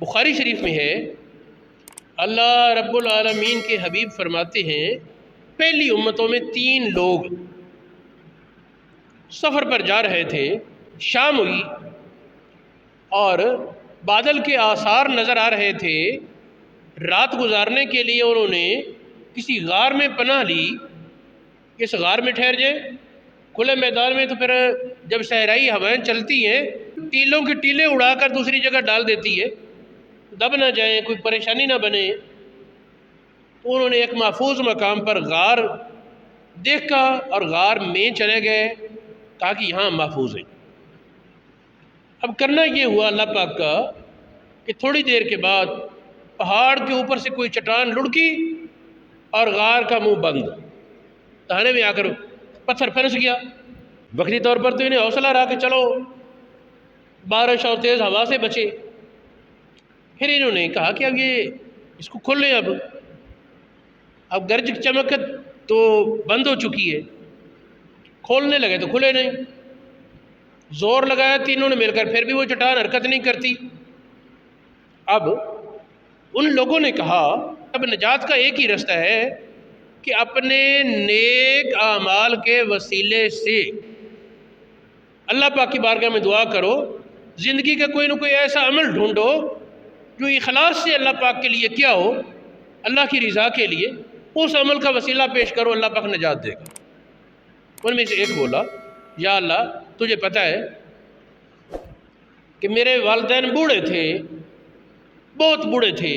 بخاری شریف میں ہے، اللہ رب العالمین کے حبیب فرماتے ہیں پہلی امتوں میں 3 لوگ سفر پر جا رہے تھے، شام ہوئی اور بادل کے آثار نظر آ رہے تھے، رات گزارنے کے لیے انہوں نے کسی غار میں پناہ لی، اس غار میں ٹھہر جائیں۔ کھلے میدان میں تو پھر جب صحرائی ہوائیں چلتی ہیں ٹیلوں کی ٹیلیں اڑا کر دوسری جگہ ڈال دیتی ہے، دب نہ جائیں، کوئی پریشانی نہ بنے۔ تو انہوں نے ایک محفوظ مقام پر غار دیکھا اور غار میں چلے گئے تاکہ یہاں محفوظ ہیں۔ اب کرنا یہ ہوا اللہ پاک کا کہ تھوڑی دیر کے بعد پہاڑ کے اوپر سے کوئی چٹان لڑکی اور غار کا منہ بند، تانے میں آ کر پتھر پھنس گیا۔ وقتی طور پر تو انہیں حوصلہ رہا کہ چلو بارش اور تیز ہوا سے بچے، پھر انہوں نے کہا کہ اب یہ اس کو کھول لیں، اب گرج چمک تو بند ہو چکی ہے، کھولنے لگے تو کھلے نہیں، زور لگایا تینوں نے مل کر، پھر بھی وہ چٹان حرکت نہیں کرتی۔ اب ان لوگوں نے کہا اب نجات کا ایک ہی رستہ ہے کہ اپنے نیک اعمال کے وسیلے سے اللہ پاک کی بارگاہ میں دعا کرو، زندگی کا کوئی نہ کوئی ایسا عمل ڈھونڈو جو اخلاص سے اللہ پاک کے لیے کیا ہو، اللہ کی رضا کے لیے، اس عمل کا وسیلہ پیش کرو، اللہ پاک نجات دے گا۔ ان میں سے ایک بولا، یا اللہ تجھے پتہ ہے کہ میرے والدین بوڑھے تھے، بہت بوڑھے تھے،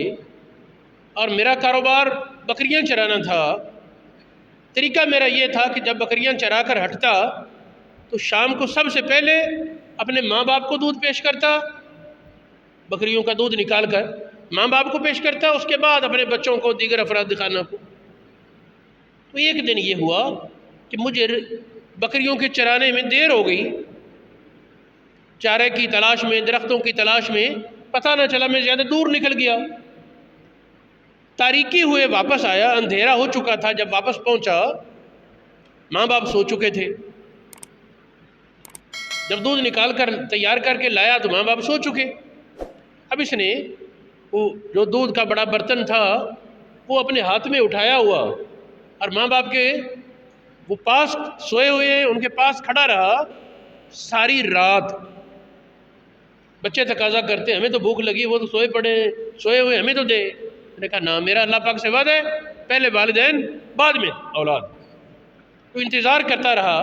اور میرا کاروبار بکریاں چرانا تھا۔ طریقہ میرا یہ تھا کہ جب بکریاں چرا کر ہٹتا تو شام کو سب سے پہلے اپنے ماں باپ کو دودھ پیش کرتا، بکریوں کا دودھ نکال کر ماں باپ کو پیش کرتا، اس کے بعد اپنے بچوں کو، دیگر افراد خانہ کو۔ تو ایک دن یہ ہوا کہ مجھے بکریوں کے چرانے میں دیر ہو گئی، چارے کی تلاش میں، درختوں کی تلاش میں، پتہ نہ چلا میں زیادہ دور نکل گیا۔ تاریکی ہوئے واپس آیا، اندھیرا ہو چکا تھا، جب واپس پہنچا ماں باپ سو چکے تھے۔ جب دودھ نکال کر تیار کر کے لایا تو ماں باپ سو چکے۔ اب اس نے وہ جو دودھ کا بڑا برتن تھا وہ اپنے ہاتھ میں اٹھایا ہوا اور ماں باپ کے وہ پاس سوئے ہوئے ہیں، ان کے پاس کھڑا رہا ساری رات۔ بچے تقاضا کرتے ہمیں تو بھوک لگی، وہ تو سوئے پڑے سوئے ہوئے، ہمیں تو دے۔ میں نے کہا نہ، میرا اللہ پاک سے وعدہ ہے، پہلے والدین بعد میں اولاد۔ تو انتظار کرتا رہا،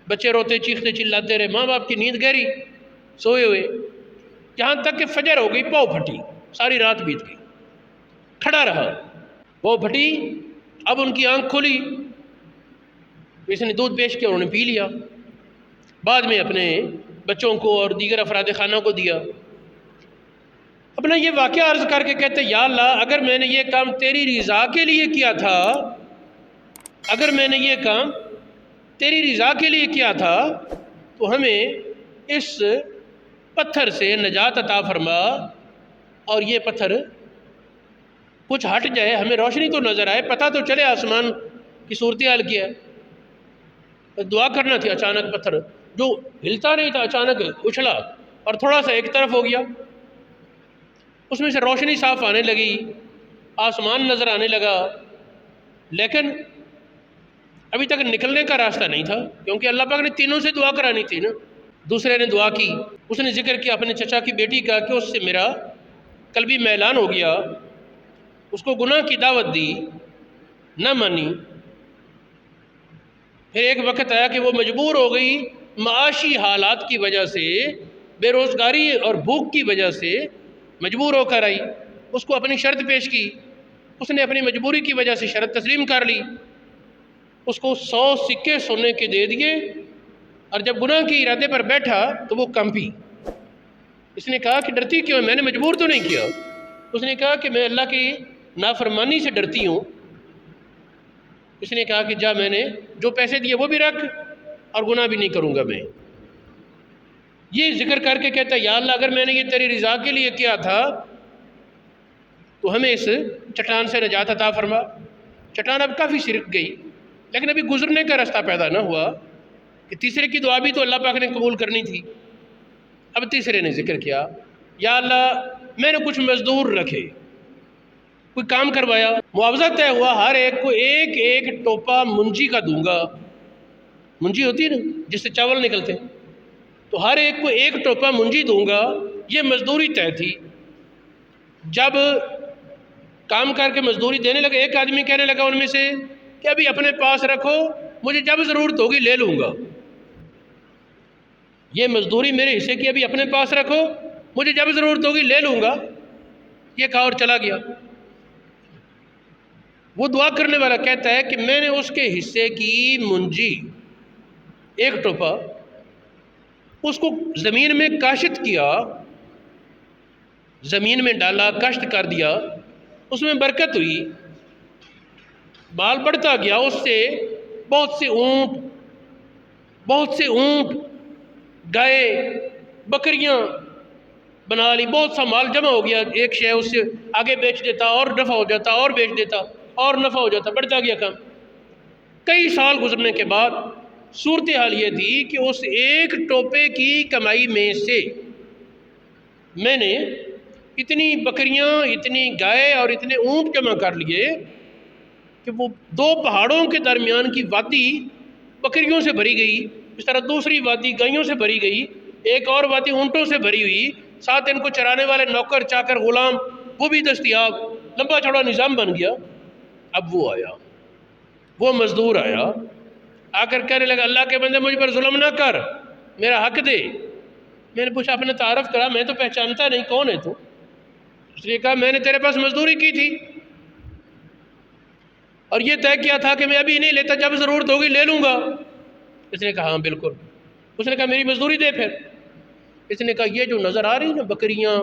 بچے روتے چیختے چلاتے رہے، ماں باپ کی نیند گہری، سوئے ہوئے، یہاں تک کہ فجر ہو گئی، پاؤ پھٹی، ساری رات بیت گئی، کھڑا رہا، پاؤ پھٹی، اب ان کی آنکھ کھلی، اس نے دودھ پیش کیا، انہوں نے پی لیا، بعد میں اپنے بچوں کو اور دیگر افراد خانہ کو دیا۔ اپنا یہ واقعہ عرض کر کے کہتے یا اللہ اگر میں نے یہ کام تیری رضا کے لیے کیا تھا، اگر میں نے یہ کام تیری رضا کے لیے کیا تھا تو ہمیں اس پتھر سے نجات عطا فرما، اور یہ پتھر کچھ ہٹ جائے، ہمیں روشنی تو نظر آئے، پتہ تو چلے آسمان کی صورتحال کیا ہے۔ دعا کرنا تھی، اچانک پتھر جو ہلتا نہیں تھا اچانک اچھلا اور تھوڑا سا ایک طرف ہو گیا، اس میں سے روشنی صاف آنے لگی، آسمان نظر آنے لگا، لیکن ابھی تک نکلنے کا راستہ نہیں تھا، کیونکہ اللہ پاک نے تینوں سے دعا کرانی تھی نا۔ دوسرے نے دعا کی، اس نے ذکر کیا اپنے چچا کی بیٹی کا کہ اس سے میرا قلبی میلان ہو گیا، اس کو گناہ کی دعوت دی، نہ مانی۔ پھر ایک وقت آیا کہ وہ مجبور ہو گئی، معاشی حالات کی وجہ سے، بے روزگاری اور بھوک کی وجہ سے مجبور ہو کر آئی، اس کو اپنی شرط پیش کی، اس نے اپنی مجبوری کی وجہ سے شرط تسلیم کر لی، اس کو 100 سکے سونے کے دے دیے، اور جب گناہ کے ارادے پر بیٹھا تو وہ کمپی۔ اس نے کہا کہ ڈرتی کیوں ہے؟ میں نے مجبور تو نہیں کیا۔ اس نے کہا کہ میں اللہ کی نافرمانی سے ڈرتی ہوں۔ اس نے کہا کہ جا، میں نے جو پیسے دیے وہ بھی رکھ اور گناہ بھی نہیں کروں گا میں۔ یہ ذکر کر کے کہتا ہے یا اللہ اگر میں نے یہ تیری رضا کے لیے کیا تھا تو ہمیں اس چٹان سے نجات عطا فرما۔ چٹان اب کافی سرک گئی، لیکن ابھی گزرنے کا راستہ پیدا نہ ہوا کہ تیسرے کی دعا بھی تو اللہ پاک نے قبول کرنی تھی۔ اب تیسرے نے ذکر کیا یا اللہ میں نے کچھ مزدور رکھے، کوئی کام کروایا، معاوضہ طے ہوا، ہر ایک کو ایک ایک ٹوپا منجی کا دوں گا۔ منجی ہوتی ہے نا جس سے چاول نکلتے ہیں، تو ہر ایک کو ایک ٹوپا منجی دوں گا، یہ مزدوری طے تھی۔ جب کام کر کے مزدوری دینے لگا، ایک آدمی کہنے لگا ان میں سے کہ ابھی اپنے پاس رکھو، مجھے جب ضرورت ہوگی لے لوں گا۔ یہ مزدوری میرے حصے کی ابھی اپنے پاس رکھو، مجھے جب ضرورت ہوگی لے لوں گا۔ یہ کہا اور چلا گیا۔ وہ دعا کرنے والا کہتا ہے کہ میں نے اس کے حصے کی منجی ایک ٹوپا اس کو زمین میں کاشت کیا، زمین میں ڈالا، کاشت کر دیا، اس میں برکت ہوئی، مال بڑھتا گیا، اس سے بہت سے اونٹ گائے بکریاں بنا لی، بہت سا مال جمع ہو گیا، ایک شے اس سے آگے بیچ دیتا اور نفع ہو جاتا، اور بیچ دیتا اور نفع ہو جاتا، بڑھتا گیا کام۔ کئی سال گزرنے کے بعد صورتحال یہ تھی کہ اس ایک ٹوپے کی کمائی میں سے میں نے اتنی بکریاں، اتنی گائے اور اتنے اونٹ جمع کر لیے کہ وہ دو پہاڑوں کے درمیان کی وادی بکریوں سے بھری گئی، اس طرح دوسری وادی گائیوں سے بھری گئی، ایک اور وادی اونٹوں سے بھری ہوئی، ساتھ ان کو چرانے والے نوکر چاکر غلام وہ بھی دستیاب، لمبا چوڑا نظام بن گیا۔ اب وہ آیا، وہ مزدور آیا، آ کر کہنے لگا اللہ کے بندے مجھ پر ظلم نہ کر، میرا حق دے۔ میں نے پوچھا اپنا تعارف کرا، میں تو پہچانتا نہیں، کون ہے تو؟ اس نے کہا میں نے تیرے پاس مزدوری کی تھی اور یہ طے کیا تھا کہ میں ابھی نہیں لیتا، جب ضرورت ہوگی لے لوں گا۔ اس نے کہا ہاں بالکل۔ اس نے کہا میری مزدوری دے پھر۔ اس نے کہا یہ جو نظر آ رہی نا بکریاں،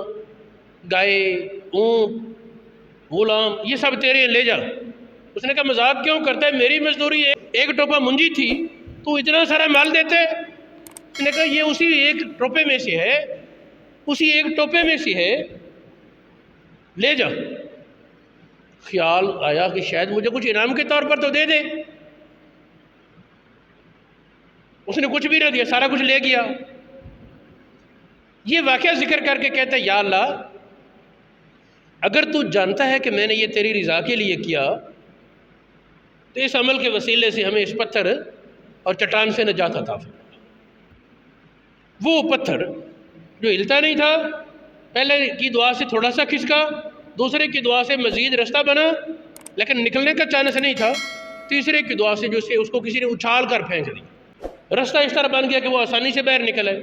گائے، اونٹ، غلام، یہ سب تیرے ہیں، لے جا۔ اس نے کہا مذاق کیوں کرتا ہے، میری مزدوری ایک ٹوپا منجی تھی، تو اتنا سارا مال دیتے؟ اس نے کہا یہ اسی ایک ٹوپے میں سے ہے، اسی ایک ٹوپے میں سے ہے، لے جا۔ خیال آیا کہ شاید مجھے کچھ انعام کے طور پر تو دے دے۔ اس نے کچھ بھی نہ دیا، سارا کچھ لے گیا۔ یہ واقعہ ذکر کر کے کہتا ہے یا اللہ اگر تو جانتا ہے کہ میں نے یہ تیری رضا کے لیے کیا تو اس عمل کے وسیلے سے ہمیں اس پتھر اور چٹان سے نجات عطا فرما۔ وہ پتھر جو ہلتا نہیں تھا، پہلے کی دعا سے تھوڑا سا کھسکا، دوسرے کی دعا سے مزید رستہ بنا لیکن نکلنے کا چانس نہیں تھا، تیسرے کی دعا سے جو اس کو کسی نے اچھال کر پھینک دی، رستہ اس طرح بن گیا کہ وہ آسانی سے باہر نکل آئے۔